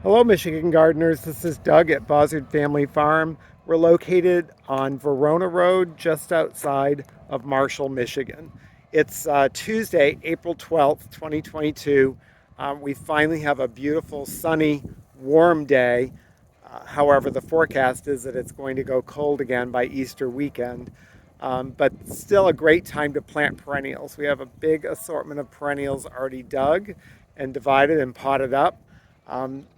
Hello, Michigan gardeners. This is Doug at Buzzard Family Farm. We're located on Verona Road, just outside of Marshall, Michigan. It's Tuesday, April 12th, 2022. We finally have a beautiful, sunny, warm day. However, the forecast is that it's going to go cold again by Easter weekend. But still a great time to plant perennials. We have a big assortment of perennials already dug and divided and potted up.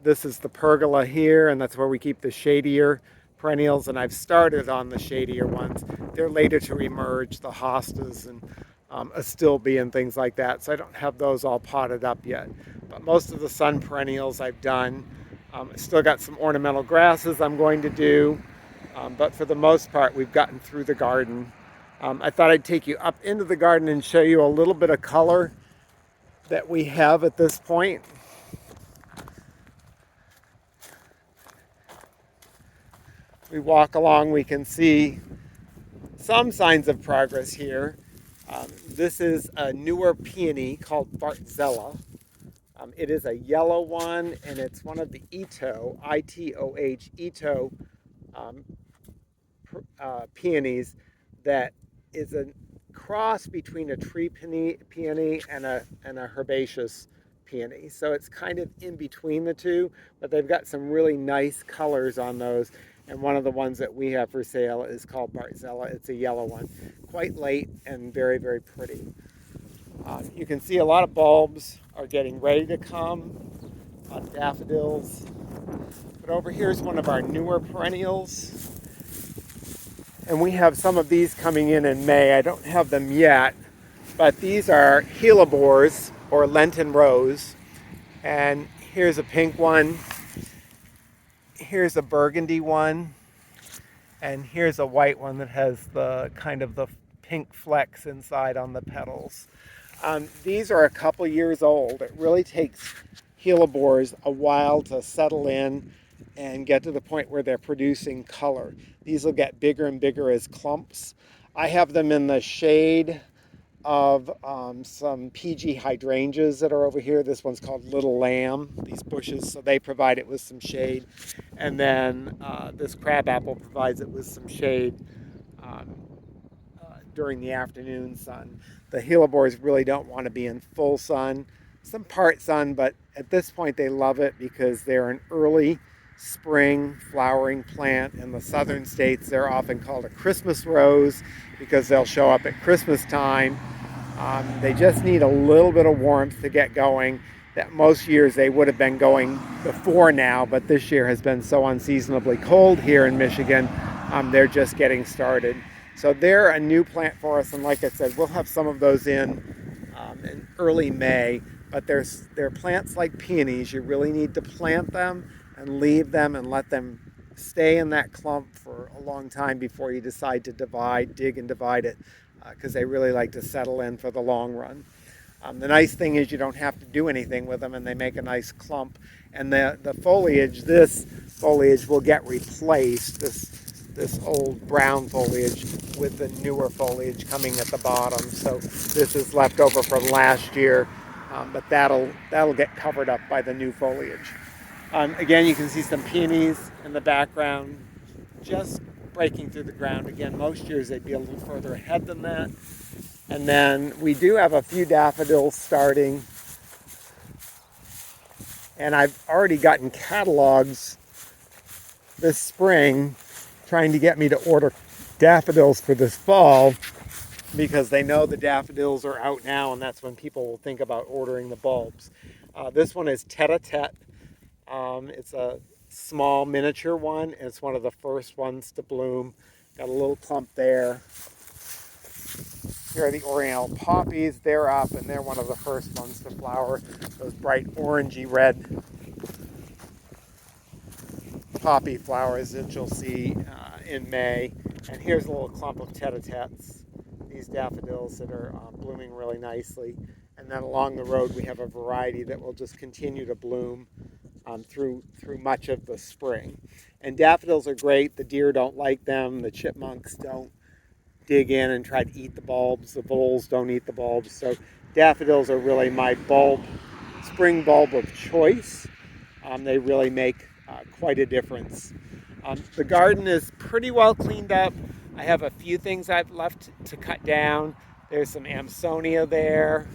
This is the pergola here, and that's where we keep the shadier perennials, and I've started on the shadier ones. They're later to emerge, the hostas and astilbe and things like that, so I don't have those all potted up yet. But most of the sun perennials I've done. I still got some ornamental grasses I'm going to do, but for the most part, we've gotten through the garden. I thought I'd take you up into the garden and show you a little bit of color that we have at this point. We walk along, we can see some signs of progress here. This is a newer peony called Bartzella. It is a yellow one, and it's one of the Itoh, I-T-O-H, Itoh peonies that is a cross between a tree peony and a herbaceous peony. So it's kind of in between the two, but they've got some really nice colors on those. And one of the ones that we have for sale is called Bartzella. It's a yellow one, quite late and very, very pretty. You can see a lot of bulbs are getting ready to come on daffodils. But over here is one of our newer perennials. And we have some of these coming in May. I don't have them yet, but these are hellebores or Lenten rose. And here's a pink one. Here's a burgundy one. And here's a white one that has the kind of the pink flecks inside on the petals. These are a couple years old. It really takes hellebores a while to settle in and get to the point where they're producing color. These will get bigger and bigger as clumps. I have them in the shade of some PG hydrangeas that are over here. This one's called Little Lamb, these bushes, so they provide it with some shade. And then this crabapple provides it with some shade during the afternoon sun. The hellebores really don't want to be in full sun, some part sun, but at this point they love it because they're an early spring flowering plant. In the southern states, they're often called a Christmas rose because they'll show up at Christmas time. They just need a little bit of warmth to get going. That most years they would have been going before now, but this year has been so unseasonably cold here in Michigan, they're just getting started. So they're a new plant for us, and like I said, we'll have some of those in early May, but they're plants like peonies. You really need to plant them and leave them and let them stay in that clump for a long time before you decide to dig and divide it, because they really like to settle in for the long run. The nice thing is you don't have to do anything with them, and they make a nice clump. And the foliage, this foliage will get replaced, this old brown foliage, with the newer foliage coming at the bottom. So this is left over from last year, but that'll get covered up by the new foliage. Again, you can see some peonies in the background, just breaking through the ground. Again, most years they'd be a little further ahead than that. And then we do have a few daffodils starting. And I've already gotten catalogs this spring trying to get me to order daffodils for this fall, because they know the daffodils are out now, and that's when people will think about ordering the bulbs. This one is tete-a-tete. It's a small miniature one. It's one of the first ones to bloom. Got a little clump there. Here are the oriental poppies. They're up, and they're one of the first ones to flower. Those bright orangey red poppy flowers that you'll see in May. And here's a little clump of tete-a-tetes, these daffodils that are blooming really nicely. And then along the road we have a variety that will just continue to bloom through much of the spring. And daffodils are great. The deer don't like them. The chipmunks don't dig in and try to eat the bulbs. The voles don't eat the bulbs. So daffodils are really my spring bulb of choice. They really make quite a difference. The garden is pretty well cleaned up. I have a few things I've left to cut down. There's some Amsonia there,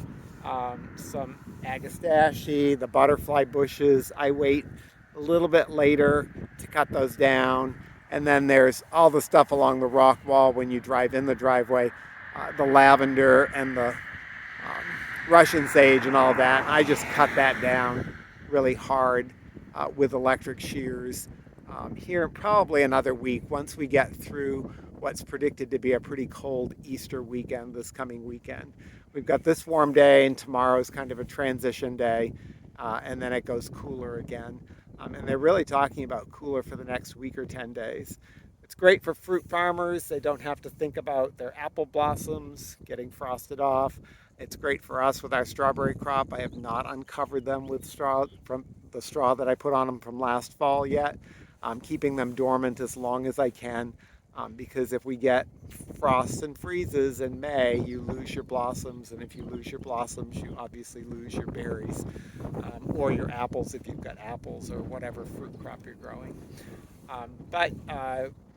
some Agastache, the butterfly bushes. I wait a little bit later to cut those down. And then there's all the stuff along the rock wall when you drive in the driveway, the lavender and the Russian sage and all that. I just cut that down really hard with electric shears. Here in probably another week, once we get through what's predicted to be a pretty cold Easter weekend this coming weekend. We've got this warm day, and tomorrow's kind of a transition day, and then it goes cooler again. And they're really talking about cooler for the next week or 10 days. It's great for fruit farmers. They don't have to think about their apple blossoms getting frosted off. It's great for us with our strawberry crop. I have not uncovered them with straw from the straw that I put on them from last fall yet. I'm keeping them dormant as long as I can because if we get frosts and freezes in May, you lose your blossoms, and if you lose your blossoms, you obviously lose your berries or your apples if you've got apples or whatever fruit crop you're growing. But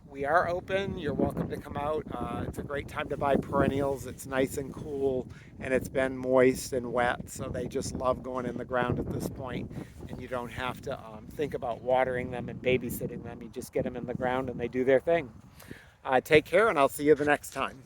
we are open. You're welcome to come out. It's a great time to buy perennials. It's nice and cool, and it's been moist and wet, so they just love going in the ground at this point. And you don't have to think about watering them and babysitting them. You just get them in the ground, and they do their thing. Take care, and I'll see you the next time.